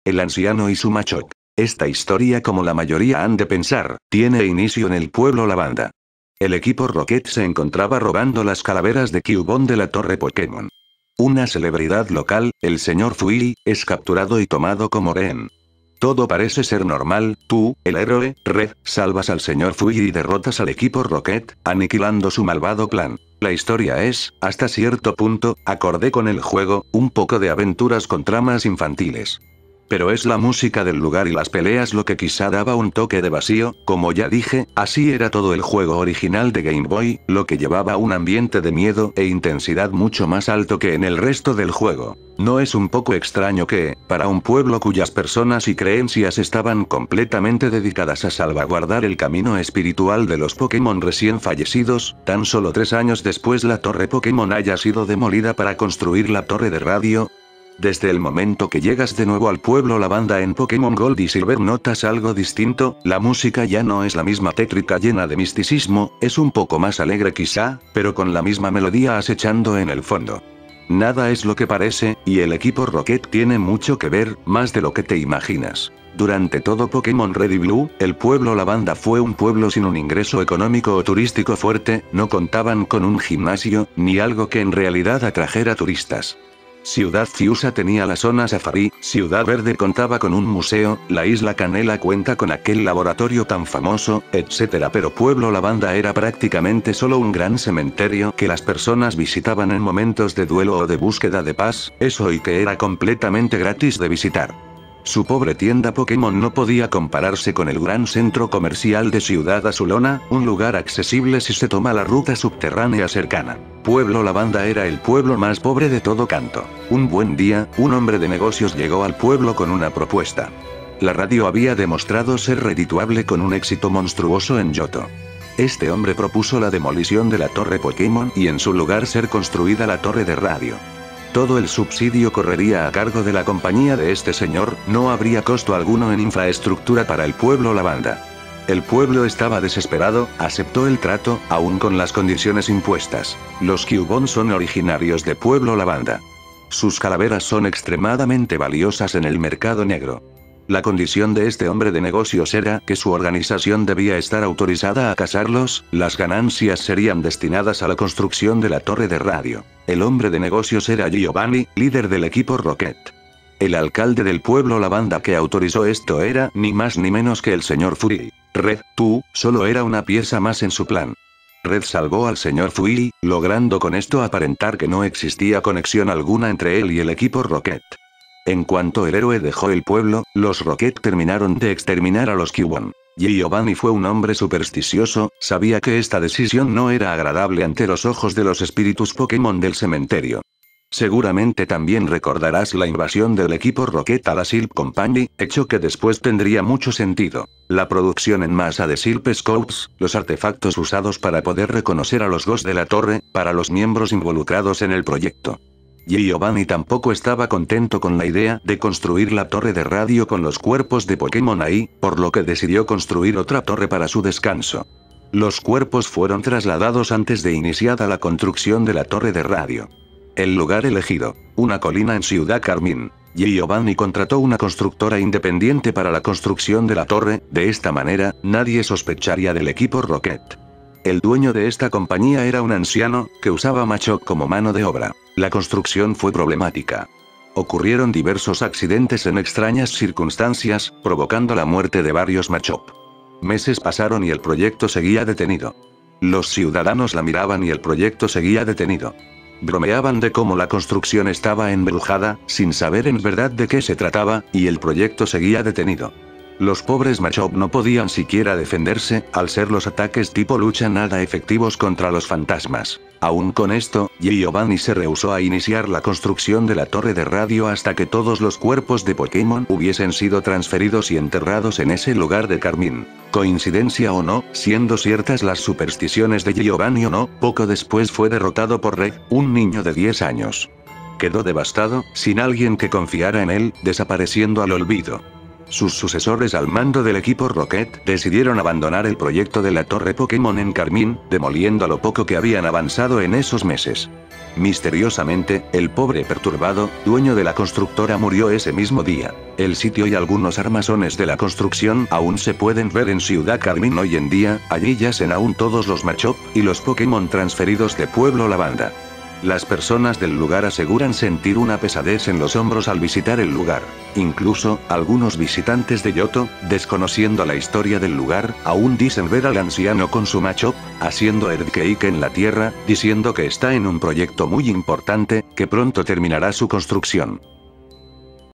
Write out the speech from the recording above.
El anciano y su Machop. Esta historia, como la mayoría han de pensar, tiene inicio en el pueblo Lavanda. El equipo Rocket se encontraba robando las calaveras de Cubone de la torre Pokémon. Una celebridad local, el señor Fui, es capturado y tomado como rehén. Todo parece ser normal, tú, el héroe, Red, salvas al señor Fui y derrotas al equipo Rocket, aniquilando su malvado plan. La historia es, hasta cierto punto, acorde con el juego, un poco de aventuras con tramas infantiles. Pero es la música del lugar y las peleas lo que quizá daba un toque de vacío, como ya dije, así era todo el juego original de Game Boy, lo que llevaba un ambiente de miedo e intensidad mucho más alto que en el resto del juego. ¿No es un poco extraño que, para un pueblo cuyas personas y creencias estaban completamente dedicadas a salvaguardar el camino espiritual de los Pokémon recién fallecidos, tan solo 3 años después la torre Pokémon haya sido demolida para construir la torre de radio? Desde el momento que llegas de nuevo al pueblo Lavanda en Pokémon Gold y Silver notas algo distinto, la música ya no es la misma tétrica llena de misticismo, es un poco más alegre quizá, pero con la misma melodía acechando en el fondo. Nada es lo que parece, y el equipo Rocket tiene mucho que ver, más de lo que te imaginas. Durante todo Pokémon Red y Blue, el pueblo Lavanda fue un pueblo sin un ingreso económico o turístico fuerte, no contaban con un gimnasio, ni algo que en realidad atrajera turistas. Ciudad Fiusa tenía la zona Safari, Ciudad Verde contaba con un museo, la isla Canela cuenta con aquel laboratorio tan famoso, etc. Pero Pueblo Lavanda era prácticamente solo un gran cementerio que las personas visitaban en momentos de duelo o de búsqueda de paz, eso y que era completamente gratis de visitar. Su pobre tienda Pokémon no podía compararse con el gran centro comercial de Ciudad Azulona, un lugar accesible si se toma la ruta subterránea cercana. Pueblo Lavanda era el pueblo más pobre de todo Kanto. Un buen día, un hombre de negocios llegó al pueblo con una propuesta. La radio había demostrado ser redituable con un éxito monstruoso en Johto. Este hombre propuso la demolición de la torre Pokémon y en su lugar ser construida la torre de radio. Todo el subsidio correría a cargo de la compañía de este señor, no habría costo alguno en infraestructura para el pueblo Lavanda. El pueblo estaba desesperado, aceptó el trato, aún con las condiciones impuestas. Los Cubone son originarios de Pueblo Lavanda. Sus calaveras son extremadamente valiosas en el mercado negro. La condición de este hombre de negocios era que su organización debía estar autorizada a cazarlos, las ganancias serían destinadas a la construcción de la torre de radio. El hombre de negocios era Giovanni, líder del equipo Rocket. El alcalde del pueblo Lavanda que autorizó esto era ni más ni menos que el señor Fui. Red, tú, solo era una pieza más en su plan. Red salvó al señor Fui, logrando con esto aparentar que no existía conexión alguna entre él y el equipo Rocket. En cuanto el héroe dejó el pueblo, los Rocket terminaron de exterminar a los Cubone. Giovanni fue un hombre supersticioso, sabía que esta decisión no era agradable ante los ojos de los espíritus Pokémon del cementerio. Seguramente también recordarás la invasión del equipo Rocket a la Silp Company, hecho que después tendría mucho sentido. La producción en masa de Silp Scouts, los artefactos usados para poder reconocer a los Ghosts de la torre, para los miembros involucrados en el proyecto. Giovanni tampoco estaba contento con la idea de construir la torre de radio con los cuerpos de Pokémon ahí, por lo que decidió construir otra torre para su descanso. Los cuerpos fueron trasladados antes de iniciada la construcción de la torre de radio. El lugar elegido, una colina en Ciudad Carmín. Giovanni contrató una constructora independiente para la construcción de la torre, de esta manera, nadie sospecharía del equipo Rocket. El dueño de esta compañía era un anciano, que usaba Machop como mano de obra. La construcción fue problemática. Ocurrieron diversos accidentes en extrañas circunstancias, provocando la muerte de varios Machop. Meses pasaron y el proyecto seguía detenido. Los ciudadanos la miraban y el proyecto seguía detenido. Bromeaban de cómo la construcción estaba embrujada, sin saber en verdad de qué se trataba, y el proyecto seguía detenido. Los pobres Machop no podían siquiera defenderse, al ser los ataques tipo lucha nada efectivos contra los fantasmas. Aún con esto, Giovanni se rehusó a iniciar la construcción de la torre de radio hasta que todos los cuerpos de Pokémon hubiesen sido transferidos y enterrados en ese lugar de Carmín. Coincidencia o no, siendo ciertas las supersticiones de Giovanni o no, poco después fue derrotado por Red, un niño de 10 años. Quedó devastado, sin alguien que confiara en él, desapareciendo al olvido. Sus sucesores al mando del equipo Rocket decidieron abandonar el proyecto de la torre Pokémon en Carmín, demoliendo lo poco que habían avanzado en esos meses. Misteriosamente, el pobre perturbado, dueño de la constructora murió ese mismo día. El sitio y algunos armazones de la construcción aún se pueden ver en Ciudad Carmín hoy en día, allí yacen aún todos los Machop y los Pokémon transferidos de Pueblo Lavanda. Las personas del lugar aseguran sentir una pesadez en los hombros al visitar el lugar. Incluso, algunos visitantes de Yoto, desconociendo la historia del lugar, aún dicen ver al anciano con su Machop, haciendo earthquake en la tierra, diciendo que está en un proyecto muy importante, que pronto terminará su construcción.